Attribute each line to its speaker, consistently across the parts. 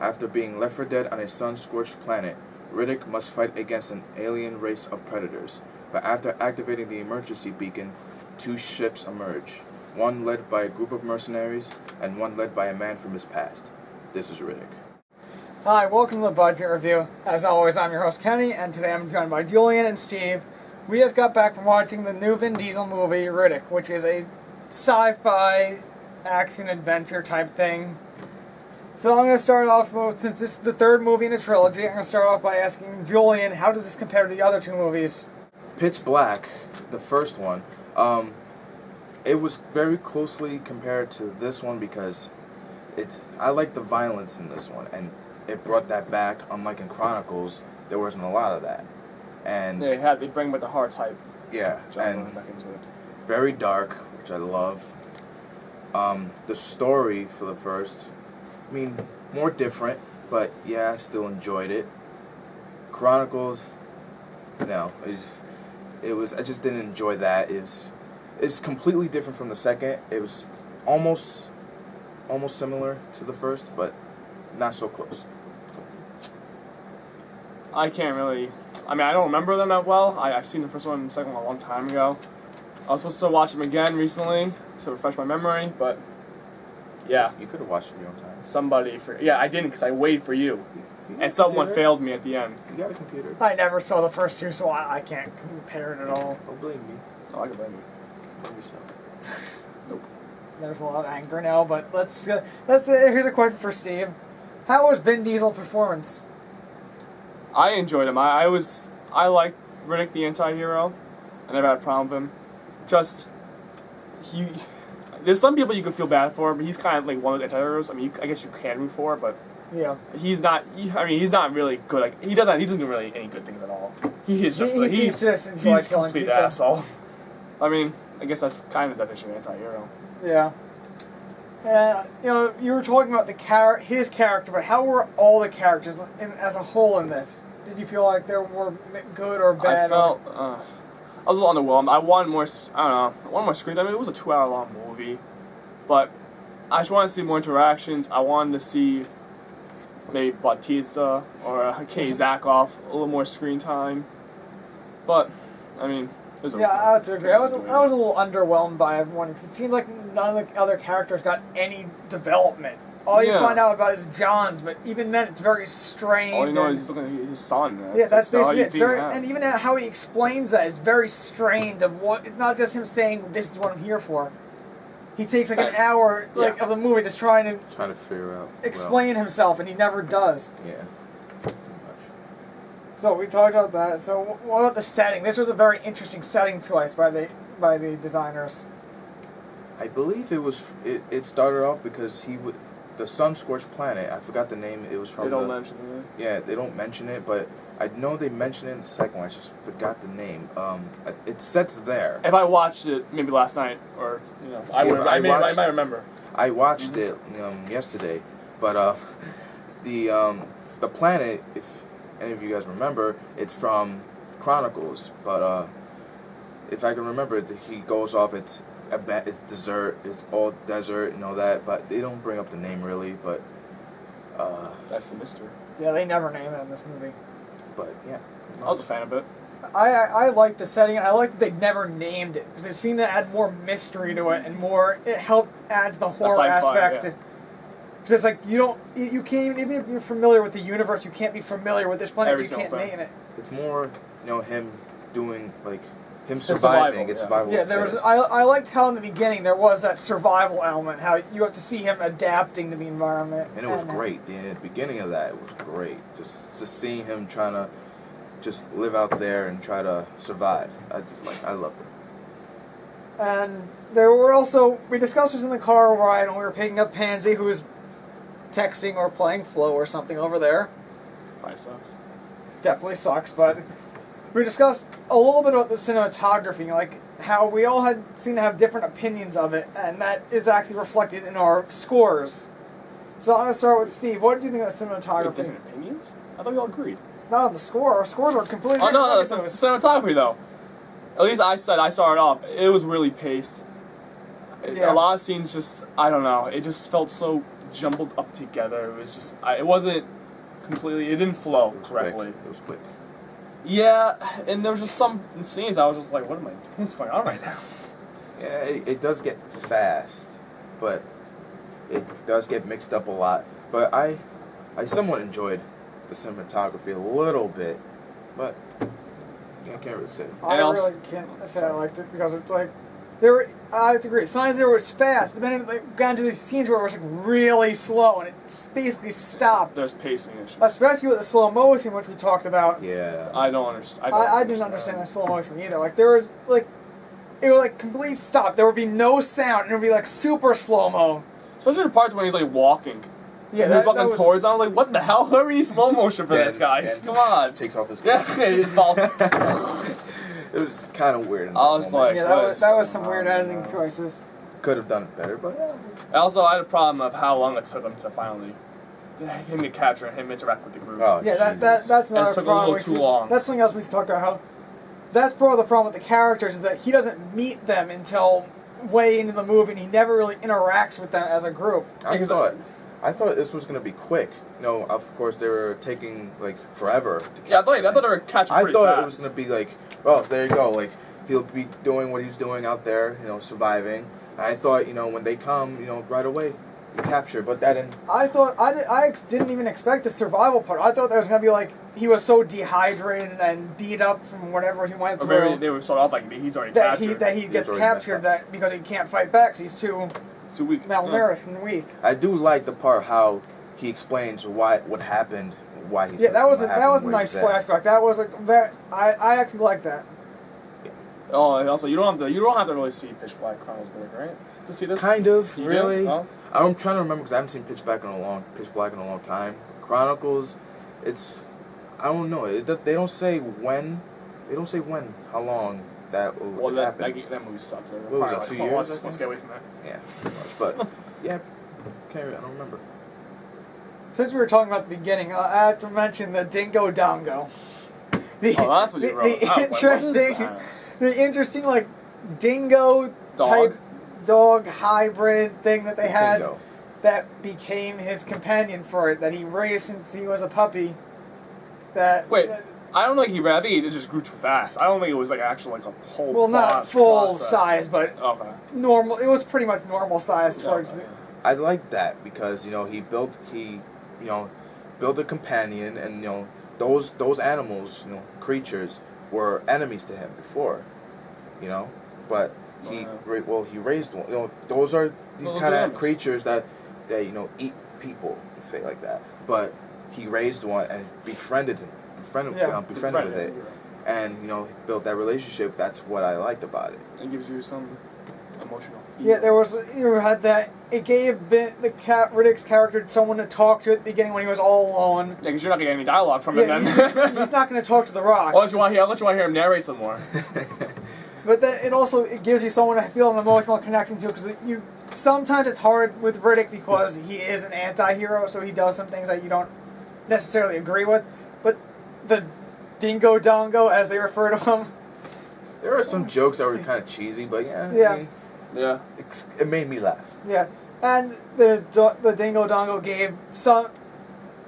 Speaker 1: After being left for dead on a sun-scorched planet, Riddick must fight against an alien race of predators. But after activating the emergency beacon, 2 ships emerge. One led by a group of mercenaries, and one led by a man from his past. This is Riddick.
Speaker 2: Hi, welcome to the Budget Review. As always, I'm your host Kenny, and today I'm joined by Julian and Steve. We just got back from watching the new Vin Diesel movie, Riddick, which is a sci-fi action-adventure type thing. So I'm going to start off, since this is the third movie in a trilogy, I'm going to start off by asking Julian, how does this compare to the other 2 movies?
Speaker 1: Pitch Black, the first one, it was very closely compared to this one because I like the violence in this one, and it brought that back. Unlike in Chronicles, there wasn't a lot of that. And
Speaker 3: they bring back the horror type.
Speaker 1: Yeah, and
Speaker 3: back into it.
Speaker 1: Very dark, which I love. The story for the first, I mean, more different, but yeah, I still enjoyed it. Chronicles, no, I just didn't enjoy that. It's completely different from the second. It was almost similar to the first, but not so close.
Speaker 3: I can't really... I mean, I don't remember them that well. I've seen the first one and the second one a long time ago. I was supposed to watch them again recently to refresh my memory, but... Yeah.
Speaker 1: You could have watched it your own time.
Speaker 3: Yeah, I didn't because I waited for you. And someone failed me at the end.
Speaker 1: You got a computer.
Speaker 2: I never saw the first 2, so I can't compare it at all.
Speaker 1: Don't blame me.
Speaker 3: Oh, I can blame you.
Speaker 1: Blame yourself.
Speaker 3: Nope.
Speaker 2: There's a lot of anger now, but here's a question for Steve. How was Vin Diesel's performance?
Speaker 3: I enjoyed him. I liked Riddick the anti-hero. I never had a problem with him. Just, there's some people you can feel bad for, but he's kind of like one of the anti-heroes. I mean, I guess you can root for, but
Speaker 2: yeah,
Speaker 3: he's not really good. Like, he doesn't do really any good things at all. He is just
Speaker 2: he's
Speaker 3: a complete asshole. I mean, I guess that's kind of the definition of anti-hero.
Speaker 2: Yeah. You were talking about his character, but how were all the characters as a whole in this? Did you feel like they were more good or bad?
Speaker 3: I was a little underwhelmed. I wanted more screen time. I mean, it was a 2-hour-long movie, but I just wanted to see more interactions. I wanted to see maybe Bautista or Kay Zakoff a little more screen time. But I mean, it was
Speaker 2: I have to agree. I was a little underwhelmed by everyone because it seems like none of the other characters got any development. All you find out about is John's, but even then, it's very strained.
Speaker 3: All you know is he's looking at his son.
Speaker 2: Yeah, that's basically it. And even how he explains that is very strained. It's not just him saying, "This is what I'm here for." He takes like an hour of the movie just trying to
Speaker 1: figure out
Speaker 2: explain himself, and he never does.
Speaker 1: Yeah, pretty much. So
Speaker 2: we talked about that. So what about the setting? This was a very interesting setting choice by the designers.
Speaker 1: I believe it started off because the sun-scorched planet, I forgot the name, it was from
Speaker 3: They don't mention it.
Speaker 1: Yeah, they don't mention it, but I know they mention it in the second one, I just forgot the name. It sets there.
Speaker 3: If I watched it maybe last night, or, I might remember.
Speaker 1: I watched it yesterday, but the planet, if any of you guys remember, it's from Chronicles, but if I can remember, he goes off, it's desert, it's all desert and all that, but they don't bring up the name really, but
Speaker 3: that's the mystery.
Speaker 2: Yeah, they never name it in this movie.
Speaker 1: But yeah,
Speaker 3: I was a fan of it.
Speaker 2: I like the setting. I like that they never named it because it seemed to add more mystery to it and it helped add to the horror aspect. Because it's like you can't even if you're familiar with the universe, you can't be familiar with this planet. You can't name it.
Speaker 1: It's more him doing him surviving. It's survival.
Speaker 2: Yeah, I liked how in the beginning there was that survival element. How you have to see him adapting to the environment.
Speaker 1: And it was great. The beginning of that was great. Just seeing him trying to just live out there and try to survive. I loved it.
Speaker 2: And we discussed this in the car ride when we were picking up Pansy, who was texting or playing Flow or something over there.
Speaker 3: Probably sucks.
Speaker 2: Definitely sucks, but we discussed a little bit about the cinematography, like how we all seem to have different opinions of it, and that is actually reflected in our scores. So I'm going to start with Steve. What do you think of the cinematography?
Speaker 3: Different opinions? I thought we all agreed.
Speaker 2: Not on the score. Our scores are completely different.
Speaker 3: Oh, no, the cinematography, though. At least I saw it off. It was really paced. A lot of scenes just, I don't know, it just felt so jumbled up together. It was just it wasn't completely. It didn't flow correctly.
Speaker 1: Quick. It was quick.
Speaker 3: Yeah, and there was just some scenes I was just like, what am I doing? What's going on right now?
Speaker 1: Yeah, it does get fast, but it does get mixed up a lot. But I somewhat enjoyed the cinematography a little bit, but I can't really say.
Speaker 2: I really can't say I liked it because it's like I have to agree. Signs there was fast, but then it got into these scenes where it was like really slow and it basically stopped.
Speaker 3: There's pacing issues.
Speaker 2: Especially with the slow motion, which we talked about.
Speaker 1: Yeah.
Speaker 3: I don't understand.
Speaker 2: I didn't understand the slow motion either. Like there was like it was like complete stop. There would be no sound and it would be like super slow mo.
Speaker 3: Especially the parts when he's like walking.
Speaker 2: Yeah,
Speaker 3: he was walking towards. I was like, what the hell? Where are you slow motion for this guy? Come on.
Speaker 1: Takes off his
Speaker 3: Yeah, it fall.
Speaker 1: It was kind of weird.
Speaker 3: I was like,
Speaker 2: yeah, that was some weird editing choices.
Speaker 1: Could have done it better, but
Speaker 3: Also, I had a problem of how long it took him to finally him get captured and him interact with the group.
Speaker 1: oh,
Speaker 2: Yeah, that's another
Speaker 3: it took
Speaker 2: problem.
Speaker 3: a little too long.
Speaker 2: That's something else we talked about. How that's part of the problem with the characters is that he doesn't meet them until way into the movie, and he never really interacts with them as a group.
Speaker 1: I thought this was gonna be quick. No, of course they were taking like forever to catch.
Speaker 3: Yeah, I thought they were catching pretty fast.
Speaker 1: I thought it was gonna be like, oh, there you go, like he'll be doing what he's doing out there, surviving. And I thought, when they come, right away, you capture. But that didn't.
Speaker 2: I thought I didn't even expect the survival part. I thought that was gonna be like he was so dehydrated and beat up from whatever he went through.
Speaker 3: Or maybe they would start off like he's already captured.
Speaker 2: That he gets captured because he can't fight back because he's too
Speaker 3: weak,
Speaker 2: malnourished and weak.
Speaker 1: I do like the part how he explains what happened, why he's.
Speaker 2: Yeah, that was a nice flashback. That was I actually like that.
Speaker 1: Yeah.
Speaker 3: Oh, and also you don't have to really see Pitch Black Chronicles Riddick, right? To see this.
Speaker 1: Kind of,
Speaker 3: You
Speaker 1: really.
Speaker 3: do? Oh.
Speaker 1: I'm trying to remember because I haven't seen Pitch Black in a long time. Chronicles, I don't know. They don't say when. They don't say when. How long that will happen.
Speaker 3: That movie sucks.
Speaker 1: What was it, 2 years?
Speaker 3: Let's get away from that.
Speaker 1: Yeah, pretty much. But yeah, I don't remember.
Speaker 2: Since we were talking about the beginning, I have to mention the Dingo Dongo.
Speaker 3: That's what you wrote.
Speaker 2: The interesting like dingo type dog hybrid thing that they had
Speaker 1: Dingo.
Speaker 2: that became his companion for it that he raised since he was a puppy.
Speaker 3: Wait, I don't think I think it just grew too fast. I don't think it was like actual like a whole.
Speaker 2: Well, not full
Speaker 3: process.
Speaker 2: size, but normal. It was pretty much normal size towards.
Speaker 1: I like that because he built a companion, and those animals, creatures were enemies to him before, but he raised one. Those are these kind of creatures that eat people, let's say like that. But he raised one and befriended with it, and built that relationship. That's what I liked about it.
Speaker 3: It gives you some emotional feel.
Speaker 2: Yeah, you had that. It gave Riddick's character someone to talk to at the beginning when he was all alone.
Speaker 3: Yeah, because you're not getting any dialogue from him then.
Speaker 2: He's not going to talk to the rocks.
Speaker 3: Unless you want to hear him narrate some more.
Speaker 2: But then it gives you someone to feel an emotional connection to, because sometimes it's hard with Riddick because he is an anti-hero, so he does some things that you don't necessarily agree with. But the Dingo Dongo, as they refer to him.
Speaker 1: There were some jokes that were kind of cheesy, but
Speaker 3: Yeah.
Speaker 1: It made me laugh.
Speaker 2: Yeah, and the Dingo Dongo gave some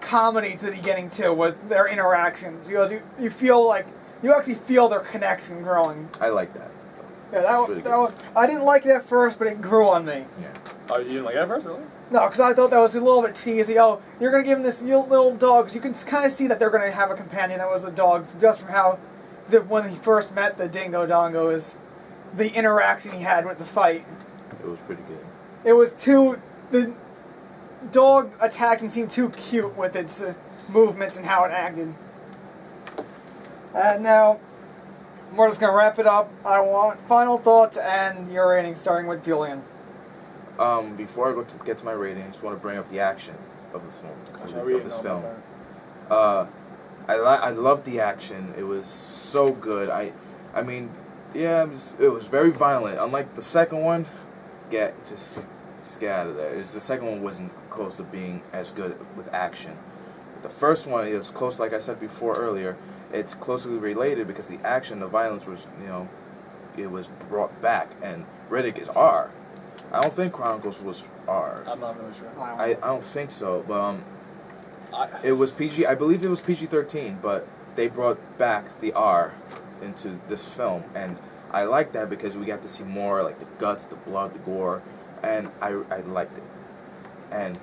Speaker 2: comedy to the beginning too with their interactions. You feel like you actually feel their connection growing.
Speaker 1: I like that.
Speaker 2: Yeah, that one. I didn't like it at first, but it grew on me.
Speaker 1: Yeah.
Speaker 3: Oh, you didn't like it at first, really?
Speaker 2: No, because I thought that was a little bit cheesy. Oh, you're gonna give him this little dog. 'Cause you can kind of see that they're gonna have a companion that was a dog just from how when he first met the Dingo Dongo is the interaction he had with the fight.
Speaker 1: It was pretty good.
Speaker 2: It was the dog attacking seemed too cute with its movements and how it acted. And now, we're just going to wrap it up. I want final thoughts and your rating, starting with Julian.
Speaker 1: Before I get to my rating, I just want to bring up the action of this film. I loved the action. It was so good. I mean, yeah, it was very violent. Unlike the second one, just get out of there. The second one wasn't close to being as good with action. The first one, it was close, like I said before earlier. It's closely related because the action, the violence was, it was brought back. And Riddick is R. I don't think Chronicles was R.
Speaker 3: I'm not really sure.
Speaker 1: I don't think so, but it was PG. I believe it was PG-13, but they brought back the R into this film, and I like that because we got to see more like the guts, the blood, the gore, and I liked it. And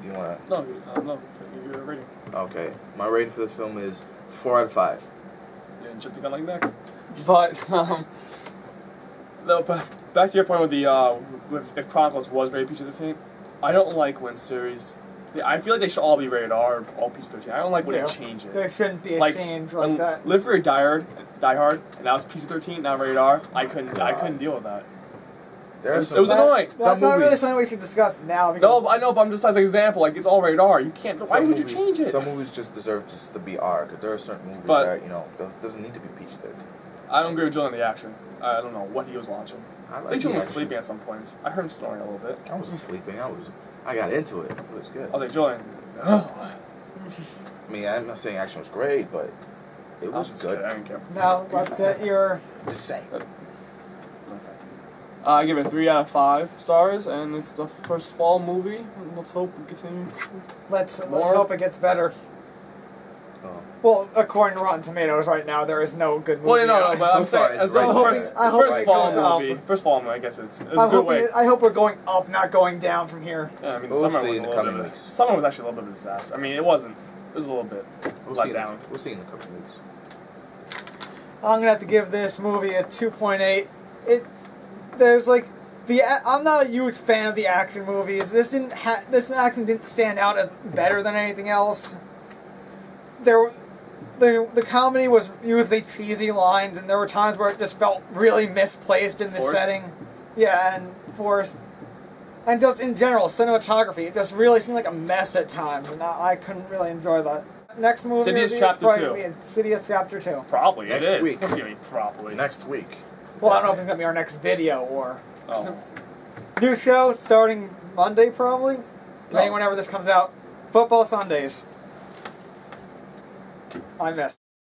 Speaker 1: you wanna?
Speaker 3: No, you're rating.
Speaker 1: Okay, my rating for this film is 4 out of 5.
Speaker 3: You didn't chip the gun like Mac. But no, but back to your point with the if Chronicles was rated PG-13, I don't like when series. I feel like they should all be rated R, all PG-13. I don't like when they change it.
Speaker 2: There shouldn't be a
Speaker 3: Like,
Speaker 2: change like that.
Speaker 3: Live Free or Die Hard, and that was PG-13, now rated R. I couldn't deal with that. It was annoying.
Speaker 2: That's not really something we should discuss now.
Speaker 3: No, I know, but I'm just as an example. Like, it's all rated R. You can't. Why would you change it?
Speaker 1: Some movies just deserve just to be R, because there are certain movies that doesn't need to be PG-13.
Speaker 3: I don't agree with Julian on the action. I don't know what he was watching.
Speaker 1: I
Speaker 3: think Julian was sleeping at some points. I heard him snoring a little bit.
Speaker 1: I wasn't sleeping. I got into it. It was good.
Speaker 3: I was like, Julian.
Speaker 1: I mean, I'm not saying action was great, but it was good.
Speaker 3: Kidding. I didn't care.
Speaker 2: Now, let's get your...
Speaker 1: Just saying.
Speaker 3: Okay. I give it 3 out of 5 stars, and it's the first fall movie. And let's hope we continue.
Speaker 2: Let's hope it gets better.
Speaker 1: Oh.
Speaker 2: Well, according to Rotten Tomatoes right now, there is no good movie.
Speaker 3: Well, no, but
Speaker 1: So
Speaker 3: I'm
Speaker 1: far,
Speaker 3: saying
Speaker 1: it's
Speaker 3: as the
Speaker 1: right.
Speaker 3: first
Speaker 2: I hope
Speaker 3: fall
Speaker 2: it goes
Speaker 3: movie.
Speaker 2: up.
Speaker 3: First fall movie, I guess it's a good way.
Speaker 2: I hope we're going up, not going down from here.
Speaker 3: Yeah, I mean,
Speaker 1: We'll
Speaker 3: summer
Speaker 1: see
Speaker 3: was
Speaker 1: in
Speaker 3: a
Speaker 1: the
Speaker 3: little bit.
Speaker 1: coming weeks.
Speaker 3: Summer was actually a little bit of a disaster. I mean, it wasn't. It was a little bit let down.
Speaker 1: We'll see in a couple of weeks.
Speaker 2: I'm gonna have to give this movie a 2.8. I'm not a huge fan of the action movies. This action didn't stand out as better than anything else. The comedy was usually cheesy lines, and there were times where it just felt really misplaced in the setting. Yeah, and forced. And just in general, cinematography, it just really seemed like a mess at times, and I couldn't really enjoy that. Next movie
Speaker 3: Sidious
Speaker 2: is
Speaker 3: Chapter
Speaker 2: probably
Speaker 3: 2.
Speaker 2: gonna be Sidious Chapter 2.
Speaker 3: Probably
Speaker 1: Next
Speaker 3: it is.
Speaker 1: week.
Speaker 3: Probably.
Speaker 1: Next week.
Speaker 2: Well, I don't know if it's gonna be our next video or
Speaker 3: Oh.
Speaker 2: new show starting Monday, probably. Depending whenever this comes out. Football Sundays. I missed.